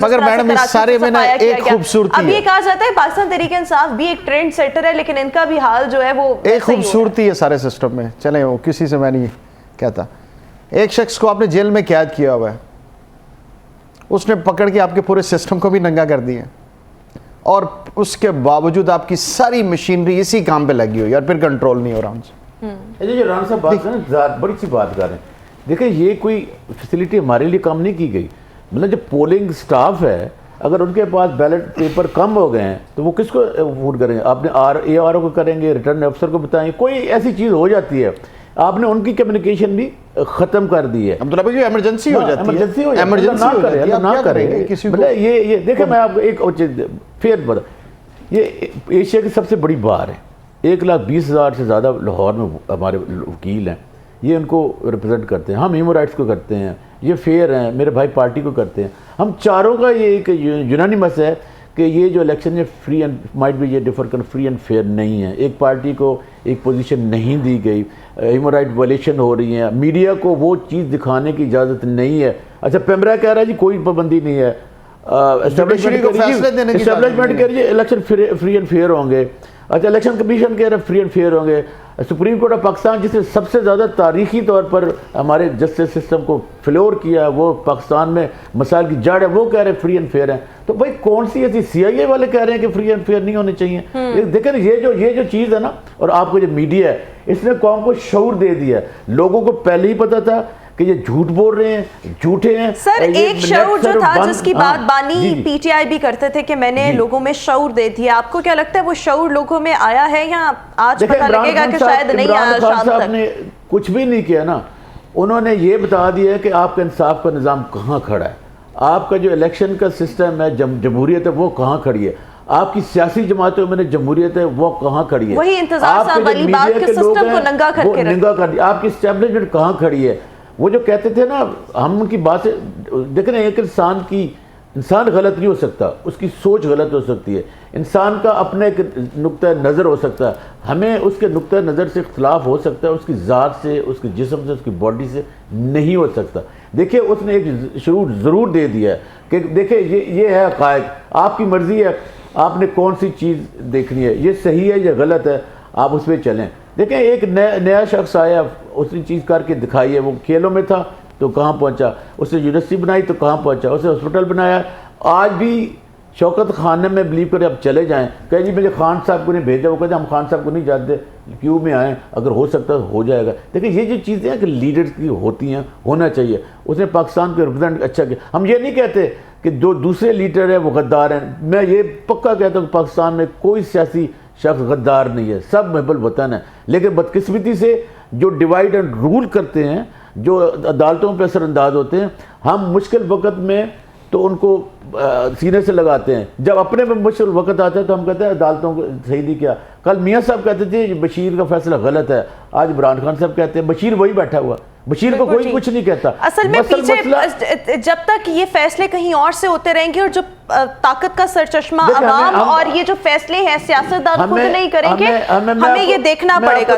مگر میڈم اس سارے میں نا ایک خوبصورتی اب یہ کہا جاتا ہے پاکستان تحریک انصاف بھی ایک ٹرینڈ سیٹر ہے، لیکن ان کا بھی حال جو ہے وہ ایک خوبصورتی ہے سارے سسٹم میں. چلیں وہ کسی سے میں نہیں کہتا. ایک شخص کو آپ نے جیل میں قید کیا ہوا ہے، اس نے پکڑ کے آپ کے پورے سسٹم کو بھی ننگا کر دیا، اور اس کے باوجود آپ کی ساری مشینری اسی کام پہ لگی ہوئی اور پھر کنٹرول نہیں ہو رہا ان سے. جو ران صاحب بات کریں بڑی سی بات کر رہے ہیں. دیکھیں یہ کوئی فیسلٹی ہمارے لیے کام نہیں کی گئی. مطلب جو پولنگ سٹاف ہے، اگر ان کے پاس بیلٹ پیپر کم ہو گئے ہیں تو وہ کس کو ووٹ کریں گے؟ آپ نے اے آر او کو کریں گے، ریٹرن افسر کو بتائیں. کوئی ایسی چیز ہو جاتی ہے، آپ نے ان کی کمیونیکیشن بھی ختم کر دی ہے. عبداللہ بھائی ایمرجنسی ہو جاتی ہے، ایمرجنسی نہ کریں. یہ دیکھیں میں آپ کو ایک پھر بتا، یہ ایشیا کی سب سے بڑی بار ہے. 1,20,000 سے زیادہ لاہور میں ہمارے وکیل ہیں، یہ ان کو ریپرزینٹ کرتے ہیں. ہم ہیومن رائٹس کو کرتے ہیں، یہ فیئر ہیں، میرے بھائی پارٹی کو کرتے ہیں. ہم چاروں کا یہ ایک یونانیمس ہے کہ یہ جو الیکشن ہے فری اینڈ مائٹ بھی یہ ڈفر کر فری اینڈ فیئر نہیں ہے. ایک پارٹی کو ایک پوزیشن نہیں دی گئی، ہیومن رائٹ وائلیشن ہو رہی ہیں، میڈیا کو وہ چیز دکھانے کی اجازت نہیں ہے. اچھا پیمرا کہہ رہا ہے جی کوئی پابندی نہیں ہے، اسٹیبلشمنٹ کہہ رہی ہے الیکشن فری اینڈ فیئر ہوں گے. اچھا الیکشن کمیشن کہہ رہے ہیں فری اینڈ فیئر ہوں گے. سپریم کورٹ آف پاکستان جس نے سب سے زیادہ تاریخی طور پر ہمارے جسٹس سسٹم کو فلور کیا، وہ پاکستان میں مسائل کی جڑ ہے، وہ کہہ رہے ہیں فری اینڈ فیئر ہیں. تو بھائی کون سی ایسی سی آئی اے والے کہہ رہے ہیں کہ فری اینڈ فیئر نہیں ہونے چاہیے؟ دیکھیں یہ جو چیز ہے نا، اور آپ کو جو میڈیا ہے اس نے قوم کو شعور دے دیا ہے. لوگوں کو پہلے ہی پتا تھا کہ یہ جھوٹ بول رہے ہیں، جھوٹے ہیں. سر ایک شعور جو تھا جس کی بات بانی پی ٹی آئی بھی کرتے تھے کہ میں نے لوگوں میں شعور دے دیا، آپ کو کیا لگتا ہے وہ شعور لوگوں میں آیا ہے یا آج پتہ لگے گا کہ شاید نہیں آیا؟ عمران خان صاحب نے کچھ بھی نہیں کیا نا، انہوں نے یہ بتا دیا ہے کہ آپ کا انصاف کا نظام کہاں کھڑا ہے، آپ کا جو الیکشن کا سسٹم ہے، جمہوریت ہے، وہ کہاں کھڑی ہے، آپ کی سیاسی جماعتوں میں جمہوریت ہے وہ کہاں کھڑی ہے. وہی انتظار صاحب والی بات کے سسٹم کو ننگا کر کے ننگا کر دیا. آپ کی اسٹیبلشمنٹ کہاں کھڑی ہے؟ وہ جو کہتے تھے نا، ہم ان کی بات سے دیکھ رہے ہیں کہ انسان غلط نہیں ہو سکتا، اس کی سوچ غلط ہو سکتی ہے، انسان کا اپنے ایک نقطہ نظر ہو سکتا ہے، ہمیں اس کے نقطہ نظر سے اختلاف ہو سکتا ہے، اس کی ذات سے، اس کے جسم سے، اس کی باڈی سے نہیں ہو سکتا. دیکھیں اس نے ایک شعور ضرور دے دیا ہے کہ دیکھیں یہ ہے حقائق، آپ کی مرضی ہے آپ نے کون سی چیز دیکھنی ہے، یہ صحیح ہے یا غلط ہے، آپ اس پہ چلیں. دیکھیں ایک نیا شخص آیا، اس نے چیز کر کے دکھائی ہے. وہ کھیلوں میں تھا تو کہاں پہنچا، اس نے یونیورسٹی بنائی تو کہاں پہنچا، اس نے ہاسپٹل بنایا. آج بھی شوکت خان میں بلیو کرے اب چلے جائیں، کہ جی مجھے خان صاحب کو نہیں بھیجا، وہ کہتے ہیں ہم خان صاحب کو نہیں جانتے، کیوں میں آئیں، اگر ہو سکتا ہے ہو جائے گا. دیکھیں یہ جو چیزیں ہیں کہ لیڈرز کی ہوتی ہیں، ہونا چاہیے. اس نے پاکستان کو ریپرزینٹ اچھا کیا. ہم یہ نہیں کہتے کہ جو دوسرے لیڈر ہیں وہ غدار ہیں، میں یہ پکا کہتا ہوں کہ پاکستان میں کوئی سیاسی شخص غدار نہیں ہے، سب محب الوطن ہیں. لیکن بدقسمتی سے جو ڈیوائیڈ اینڈ رول کرتے ہیں، جو عدالتوں پہ اثر انداز ہوتے ہیں، ہم مشکل وقت میں تو ان کو سینے سے لگاتے ہیں، جب اپنے میں مشکل وقت آتا ہے تو ہم کہتے ہیں عدالتوں کو صحیح نہیں کیا. کل میاں صاحب کہتے تھے بشیر کا فیصلہ غلط ہے، آج عمران خان صاحب کہتے ہیں بشیر وہی بیٹھا ہوا، بشیر کو کوئی کچھ نہیں کہتا. اصل میں پیچھے جب تک یہ فیصلے کہیں اور سے ہوتے رہیں گے اور جو طاقت کا سرچشمہ عوام اور یہ جو فیصلے ہیں سیاستدان خود نہیں کریں گے، ہمیں یہ دیکھنا پڑے گا.